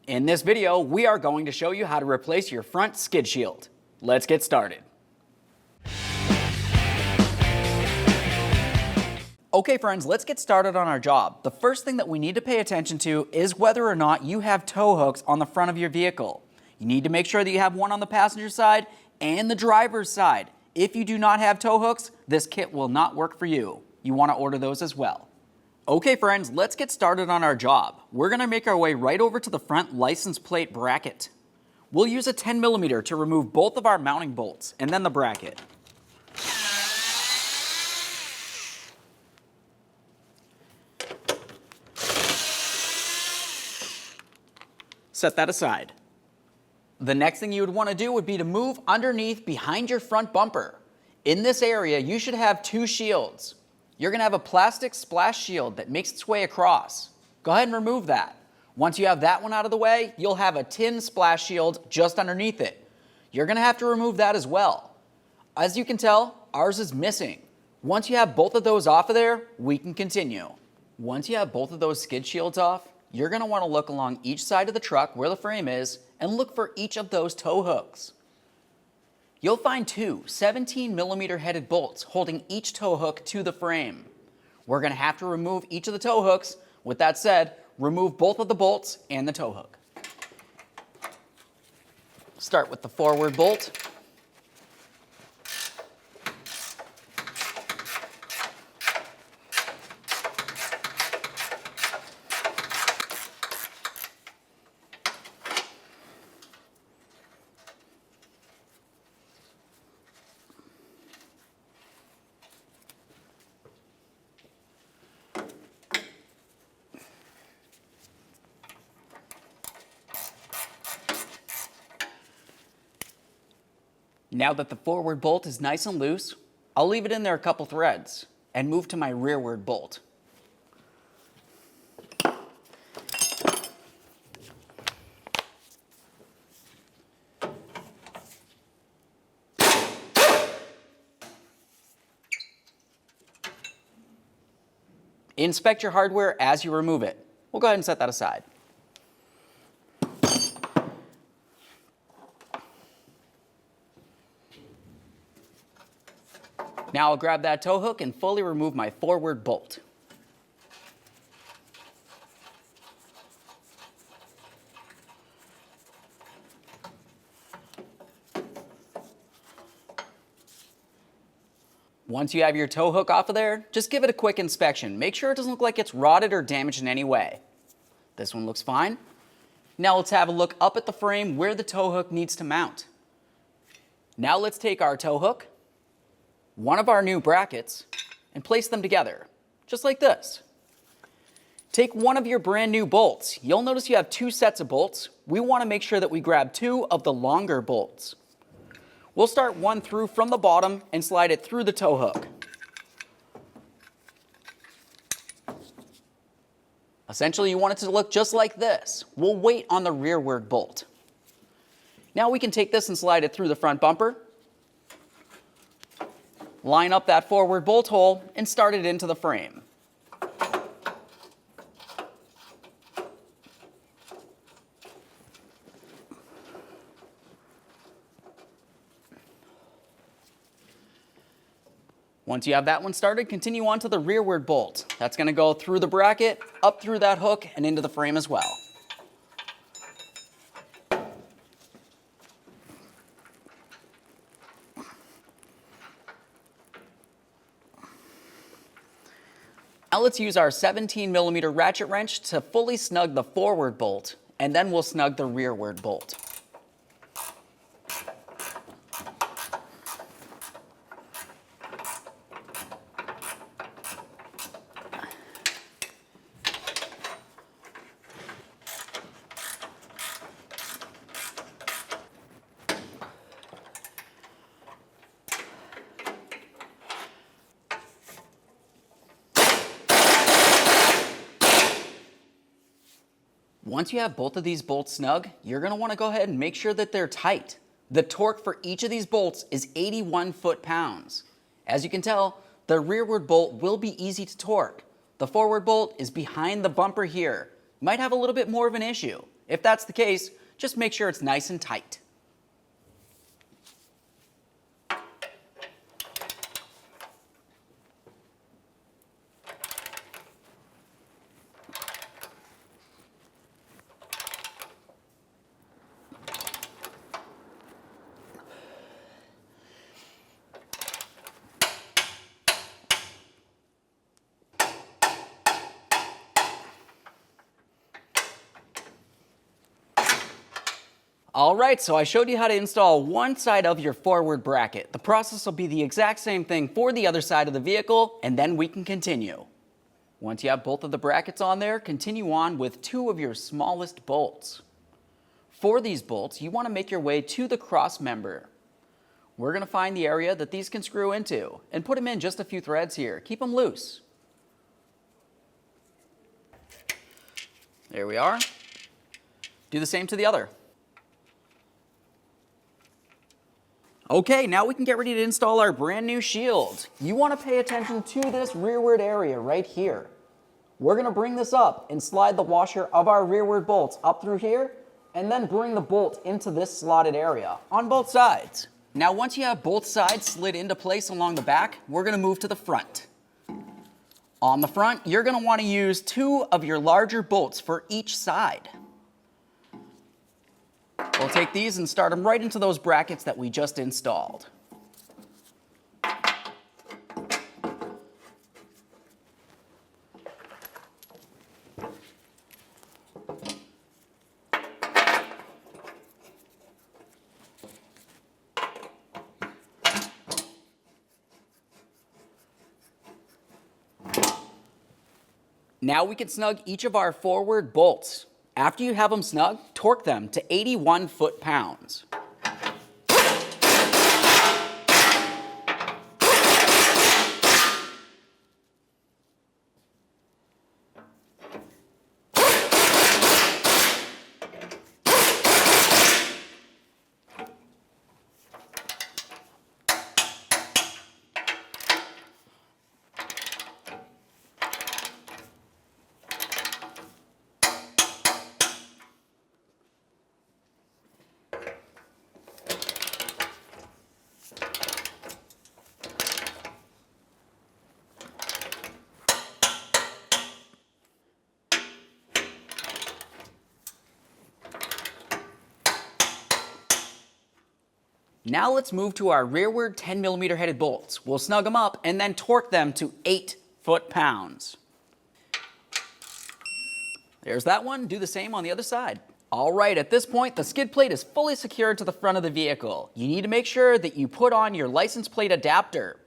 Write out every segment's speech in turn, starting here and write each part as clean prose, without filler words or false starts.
In this video, we are going to show you how to replace your front skid shield. Let's get started. Okay friends, let's get started on our job. The first thing that we need to pay attention to is whether or not you have tow hooks on the front of your vehicle. You need to make sure that you have one on the passenger side and the driver's side. If you do not have tow hooks, this kit will not work for you. You want to order those as well. Okay friends, let's get started on our job. We're going to make our way right over to the front license plate bracket. We'll use a 10mm to remove both of our mounting bolts and then the bracket. Set that aside. The next thing you would want to do would be to move underneath behind your front bumper. In this area, you should have two shields. You're going to have a plastic splash shield that makes its way across. Go ahead and remove that. Once you have that one out of the way, you'll have a tin splash shield just underneath it. You're going to have to remove that as well. As you can tell, ours is missing. Once you have both of those off of there, we can continue. Once you have both of those skid shields off, you're going to want to look along each side of the truck where the frame is and look for each of those tow hooks. You'll find two 17mm headed bolts holding each tow hook to the frame. We're going to have to remove each of the tow hooks. With that said, remove both of the bolts and the tow hook. Start with the forward bolt. Now that the forward bolt is nice and loose, I'll leave it in there a couple threads and move to my rearward bolt. Inspect your hardware as you remove it. We'll go ahead and set that aside. Now I'll grab that tow hook and fully remove my forward bolt. Once you have your tow hook off of there, just give it a quick inspection. Make sure it doesn't look like it's rotted or damaged in any way. This one looks fine. Now let's have a look up at the frame where the tow hook needs to mount. Now let's take our tow hook, one of our new brackets, and place them together, just like this. Take one of your brand new bolts. You'll notice you have two sets of bolts. We want to make sure that we grab two of the longer bolts. We'll start one through from the bottom and slide it through the tow hook. Essentially, you want it to look just like this. We'll wait on the rearward bolt. Now we can take this and slide it through the front bumper. Line up that forward bolt hole and start it into the frame. Once you have that one started, continue on to the rearward bolt. That's going to go through the bracket, up through that hook, and into the frame as well. Now let's use our 17mm ratchet wrench to fully snug the forward bolt, and then we'll snug the rearward bolt. Once you have both of these bolts snug, you're going to want to go ahead and make sure that they're tight. The torque for each of these bolts is 81 foot-pounds. As you can tell, the rearward bolt will be easy to torque. The forward bolt is behind the bumper here. You might have a little bit more of an issue. If that's the case, just make sure it's nice and tight. All right, so I showed you how to install one side of your forward bracket. The process will be the exact same thing for the other side of the vehicle, and then we can continue. Once you have both of the brackets on there, continue on with two of your smallest bolts. For these bolts, you want to make your way to the cross member. We're going to find the area that these can screw into and put them in just a few threads here. Keep them loose. There we are. Do the same to the other. Okay, now we can get ready to install our brand new shield. You want to pay attention to this rearward area right here. We're going to bring this up and slide the washer of our rearward bolts up through here, and then bring the bolt into this slotted area on both sides. Now once you have both sides slid into place along the back, we're going to move to the front. On the front, you're going to want to use two of your larger bolts for each side. We'll take these and start them right into those brackets that we just installed. Now we can snug each of our forward bolts. After you have them snug, torque them to 81 foot-pounds. Now let's move to our rearward 10mm headed bolts. We'll snug them up and then torque them to 8 foot-pounds. There's that one. Do the same on the other side. All right, at this point, the skid plate is fully secured to the front of the vehicle. You need to make sure that you put on your license plate adapter.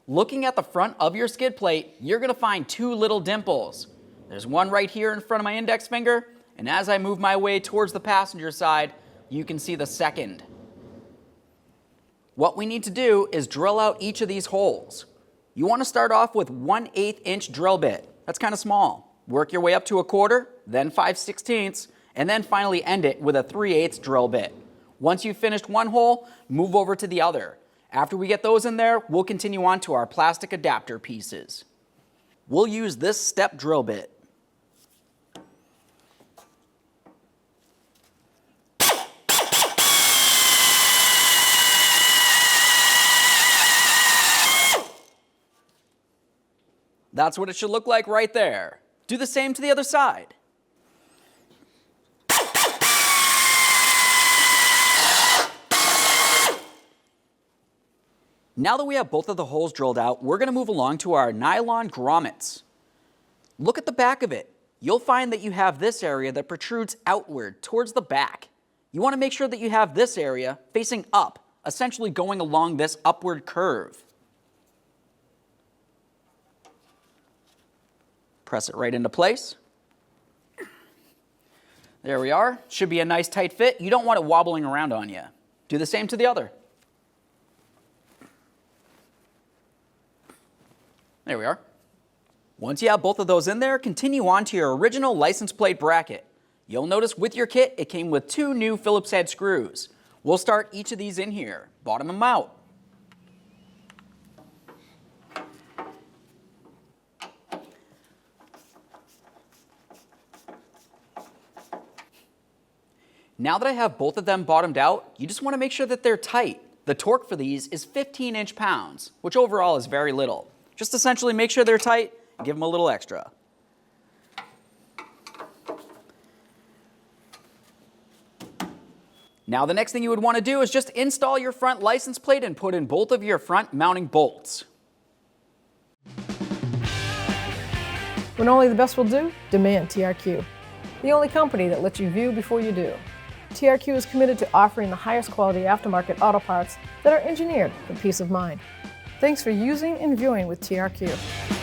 Looking at the front of your skid plate, you're going to find two little dimples. There's one right here in front of my index finger, and as I move my way towards the passenger side, you can see the second. What we need to do is drill out each of these holes. You want to start off with 1/8 inch drill bit. That's kind of small. Work your way up to 1/4, then 5/16, and then finally end it with a 3/8 drill bit. Once you've finished one hole, move over to the other. After we get those in there, we'll continue on to our plastic adapter pieces. We'll use this step drill bit. That's what it should look like right there. Do the same to the other side. Now that we have both of the holes drilled out, we're going to move along to our nylon grommets. Look at the back of it. You'll find that you have this area that protrudes outward towards the back. You want to make sure that you have this area facing up, essentially going along this upward curve. Press it right into place. There we are. Should be a nice tight fit. You don't want it wobbling around on you. Do the same to the other. There we are. Once you have both of those in there, continue on to your original license plate bracket. You'll notice with your kit, it came with 2 new Phillips head screws. We'll start each of these in here. Bottom them out. Now that I have both of them bottomed out, you just want to make sure that they're tight. The torque for these is 15 inch-pounds, which overall is very little. Just essentially make sure they're tight and give them a little extra. Now the next thing you would want to do is just install your front license plate and put in both of your front mounting bolts. When only the best will do, demand TRQ. The only company that lets you view before you do. TRQ is committed to offering the highest quality aftermarket auto parts that are engineered for peace of mind. Thanks for using and viewing with TRQ.